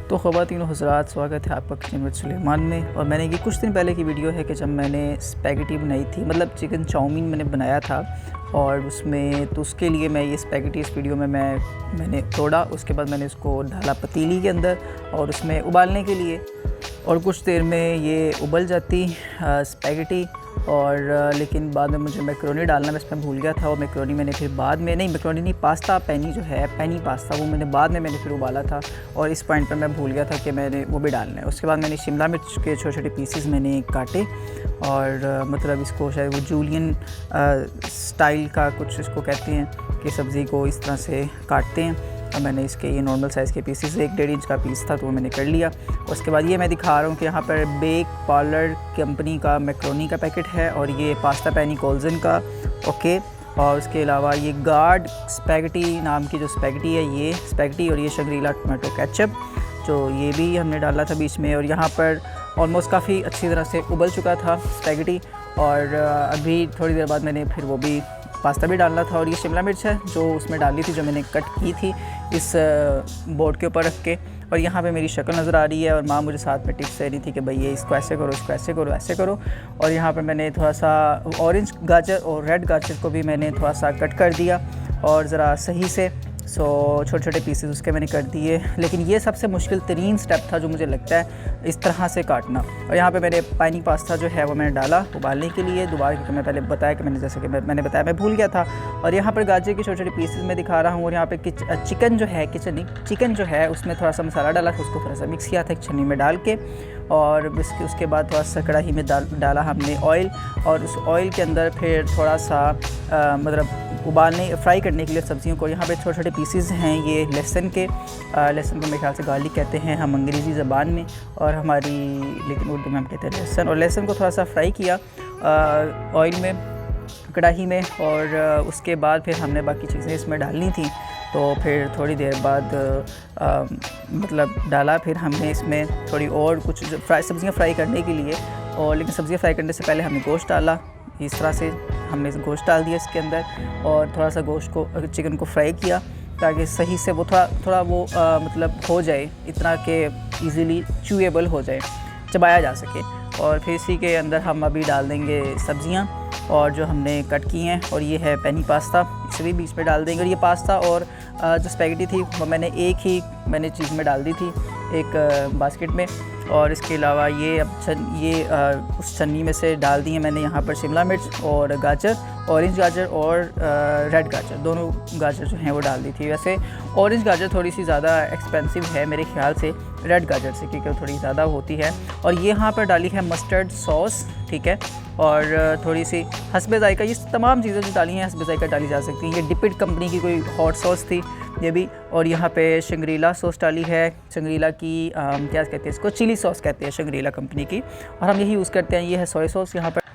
तो ख़वातीन और हज़रात, स्वागत है आपका किचन विद सुलेमान में। और मैंने ये कुछ दिन पहले की वीडियो है कि जब मैंने स्पैगेटी बनाई थी, मतलब चिकन चाउमीन मैंने बनाया था, और उसमें तो उसके लिए मैं ये स्पैगेटी इस वीडियो में मैंने तोड़ा। उसके बाद मैंने इसको डाला पतीली के अंदर और उसमें उबालने के लिए, और कुछ देर में ये उबल जाती स्पैगेटी। और लेकिन बाद में मुझे मैक्रोनी डालना मैं इसमें भूल गया था, और मैक्रोनी मैंने फिर बाद में मैक्रोनी नहीं, पास्ता पैनी जो है, पैनी पास्ता, वो मैंने बाद में फिर उबाला था, और इस पॉइंट पर मैं भूल गया था कि मैंने वो भी डालना है। उसके बाद मैंने शिमला मिर्च के छोटे छोटे पीसेस मैंने काटे, और मतलब इसको शायद वो जूलियन स्टाइल का कुछ इसको कहते हैं कि सब्ज़ी को इस तरह से काटते हैं। और मैंने इसके ये नॉर्मल साइज़ के पीसेस, 1-1.5 इंच का पीस था, तो वो मैंने कर लिया। उसके बाद ये मैं दिखा रहा हूँ कि यहाँ पर बेक पार्लर कंपनी का मैक्रोनी का पैकेट है, और ये पास्ता पैनी कोल्जन का, ओके। और उसके अलावा ये गार्ड स्पैगेटी नाम की जो स्पैगेटी है, ये स्पैगेटी, और ये शंग्रीला टमाटो केचप, जो ये भी हमने डाला था बीच में। और यहाँ पर ऑलमोस्ट काफ़ी अच्छी तरह से उबल चुका था स्पैगेटी, और अभी थोड़ी देर बाद मैंने फिर वो भी पास्ता भी डालना था। और ये शिमला मिर्च है जो उसमें डाली थी, जो मैंने कट की थी इस बोर्ड के ऊपर रख के। और यहाँ पे मेरी शक्ल नज़र आ रही है, और माँ मुझे साथ में टिप्स दे रही थी कि भाई ये इसको ऐसे करो, इसको ऐसे करो, ऐसे करो। और यहाँ पर मैंने थोड़ा सा ऑरेंज गाजर और रेड गाजर को भी मैंने थोड़ा सा कट कर दिया, और ज़रा सही से छोटे छोटे पीसेस उसके मैंने कर दिए। लेकिन ये सबसे मुश्किल तरीन स्टेप था जो मुझे लगता है, इस तरह से काटना। और यहाँ पे मैंने पानी पास्ता जो है वो मैंने डाला उबालने के लिए दोबारा, क्योंकि मैं पहले बताया कि मैंने बताया मैं भूल गया था। और यहाँ पर गाजर के छोटे छोटे पीसेस मैं दिखा रहा हूँ। और यहाँ पे चिकन जो है उसमें थोड़ा सा मसाला डाला था, उसको थोड़ा सा मिक्स किया था एक छन्नी में डाल के। और उसके बाद थोड़ा सा कढ़ाई में डाला हमने ऑयल, और उस ऑयल के अंदर फिर थोड़ा सा मतलब फ्राई करने के लिए सब्जियों को। यहाँ पे छोटे छोटे पीसेस हैं ये लहसुन के, लहसुन को मेरे ख्याल से गार्लिक कहते हैं हम अंग्रेज़ी ज़बान में, और हमारी लेकिन उर्दू में हम कहते हैं लहसुन। और लहसुन को थोड़ा सा फ्राई किया ऑयल में, कढ़ाई में, और उसके बाद फिर हमने बाकी चीज़ें इसमें डालनी थी। तो फिर थोड़ी देर बाद मतलब डाला फिर हमने इसमें थोड़ी और कुछ सब्ज़ियाँ फ्राई करने के लिए। और लेकिन सब्ज़ियाँ फ्राई करने से पहले हमने गोश्त डाला, इस तरह से हमने गोश्त डाल दिया इसके अंदर, और थोड़ा सा गोश्त को चिकन को फ्राई किया ताकि सही से वो थोड़ा वो मतलब हो जाए, इतना कि इजीली च्यूएबल हो जाए, चबाया जा सके। और फिर इसी के अंदर हम अभी डाल देंगे सब्ज़ियाँ और जो हमने कट की हैं, और ये है पैनी पास्ता, इसे भी बीच में डाल देंगे। और ये पास्ता और जो स्पैगेटी थी वो मैंने एक ही चीज़ में डाल दी थी, एक बास्केट में। और इसके अलावा ये उस छन्नी में से डाल दी है मैंने यहाँ पर शिमला मिर्च और गाजर, ऑरेंज गाजर और रेड गाजर, दोनों गाजर जो हैं वो डाल दी थी। वैसे ऑरेंज गाजर थोड़ी सी ज़्यादा एक्सपेंसिव है मेरे ख्याल से रेड गाजर से, क्योंकि वो थोड़ी ज़्यादा होती है। और ये यहाँ पर डाली है मस्टर्ड सॉस, ठीक है, और थोड़ी सी हस्बे ज़ायका, ये तमाम चीज़ें जो डाली हैं हस्बे ज़ायका डाली जा सकती हैं। ये डिपिड कंपनी की कोई हॉट सॉस थी ये भी। और यहाँ पे शंग्रीला सॉस डाली है, शंग्रीला की क्या कहते हैं इसको, चिली सॉस कहते हैं शंग्रीला कंपनी की, और हम यही यूज़ करते हैं। ये है सोया सॉस यहाँ पर।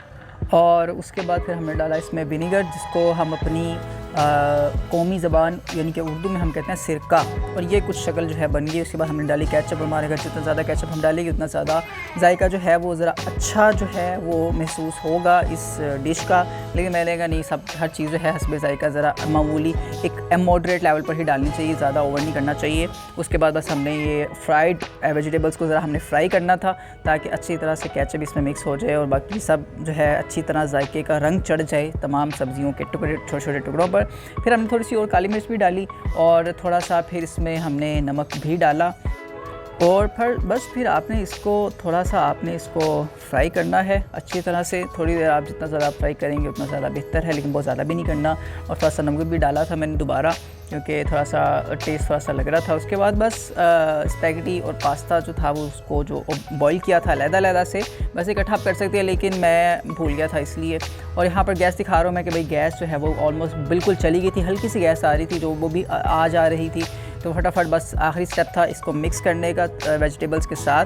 और उसके बाद फिर हमने डाला इसमें विनीगर, जिसको हम अपनी कौमी ज़बान यानी कि उर्दू में हम कहते हैं सिरका। और ये कुछ शक्ल जो है बन गई। उसके बाद हमने डाली केचप। हमारे घर जितना ज़्यादा केचप हम डालेंगे उतना ज़्यादा जायका जो है वो ज़रा अच्छा जो है वो महसूस होगा इस डिश का। लेकिन मैंने कहा नहीं, हर चीज़ जो है हस्बे जायका ज़रा मामूली एक मॉडरेट लेवल पर ही डालनी चाहिए, ज़्यादा ओवर नहीं करना चाहिए। उसके बाद बस हमने ये फ्राइड वेजिटेबल्स को ज़रा हमने फ्राई करना था ताकि अच्छी तरह से केचप इसमें मिक्स हो जाए, और बाकी सब जो है अच्छी तरह जायके का रंग चढ़ जाए तमाम सब्जियों के टुकड़े, छोटे छोटे टुकड़ों पर। फिर हमने थोड़ी सी और काली मिर्च भी डाली, और थोड़ा सा फिर इसमें हमने नमक भी डाला। और फिर आपने इसको फ्राई करना है अच्छी तरह से। थोड़ी देर आप जितना ज़्यादा फ्राई करेंगे उतना ज़्यादा बेहतर है, लेकिन बहुत ज़्यादा भी नहीं करना। और थोड़ा सा नमक भी डाला था मैंने दोबारा, क्योंकि थोड़ा सा टेस्ट थोड़ा सा लग रहा था। उसके बाद बस स्पैगेटी और पास्ता जो था वो उसको जो बॉईल किया था अलग-अलग से, बस इकट्ठा कर सकते हैं, लेकिन मैं भूल गया था इसलिए। और यहाँ पर गैस दिखा रहा हूँ मैं कि भाई गैस जो है वो ऑलमोस्ट बिल्कुल चली गई थी, हल्की सी गैस आ रही थी, जो वो भी आ जा रही थी। तो फटाफट बस आखिरी स्टेप था इसको मिक्स करने का वेजिटेबल्स के साथ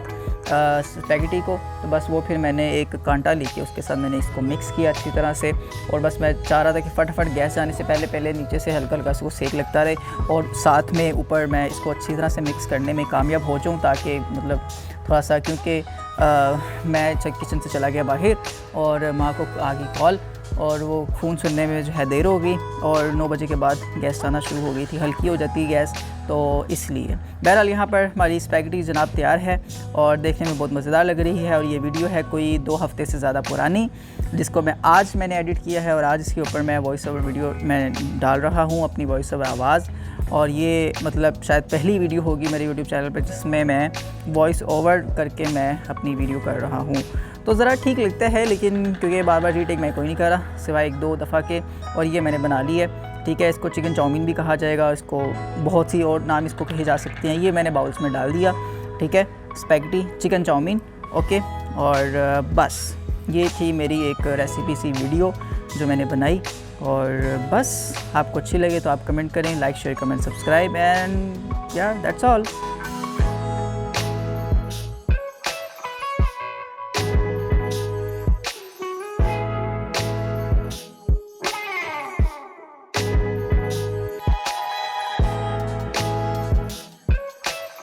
स्पैगेटी को। तो बस वो फिर मैंने एक कांटा लेके उसके साथ मैंने इसको मिक्स किया अच्छी तरह से। और बस मैं चाह रहा था कि फटाफट गैस जाने से पहले नीचे से हल्का हल्का इसको सेक लगता रहे, और साथ में ऊपर मैं इसको अच्छी तरह से मिक्स करने में कामयाब हो जाऊँ, ताकि मतलब थोड़ा सा, क्योंकि मैं किचन से चला गया बाहर और माँ को आ गई कॉल, और वो फ़ोन सुनने में जो है देर हो गई, और 9 बजे के बाद गैस आना शुरू हो गई थी। हल्की हो जाती है गैस तो इसलिए बहरहाल यहाँ पर हमारी स्पैगेटी जनाब तैयार है और देखने में बहुत मज़ेदार लग रही है। और ये वीडियो है कोई 2 हफ़्ते से ज़्यादा पुरानी, जिसको मैंने एडिट किया है और आज इसके ऊपर मैं वॉइस ओवर वीडियो मैं डाल रहा हूँ, अपनी वॉइस ओवर आवाज़। और ये मतलब शायद पहली वीडियो होगी मेरे यूट्यूब चैनल पर जिसमें मैं वॉइस ओवर करके मैं अपनी वीडियो कर रहा हूँ। तो ज़रा ठीक लगता है, लेकिन क्योंकि बार बार रीटेक मैं कोई नहीं कर रहा सिवाय 1-2 दफ़ा के। और ये मैंने बना ली है, ठीक है। इसको चिकन चाउमीन भी कहा जाएगा, इसको बहुत सी और नाम इसको कहे जा सकते हैं। ये मैंने बाउल्स में डाल दिया, ठीक है, स्पैगेटी चिकन चाउमीन, ओके। और बस ये थी मेरी एक रेसिपी सी वीडियो जो मैंने बनाई। और बस आपको अच्छी लगे तो आप कमेंट करें, like share comment subscribe and या दैट्स ऑल।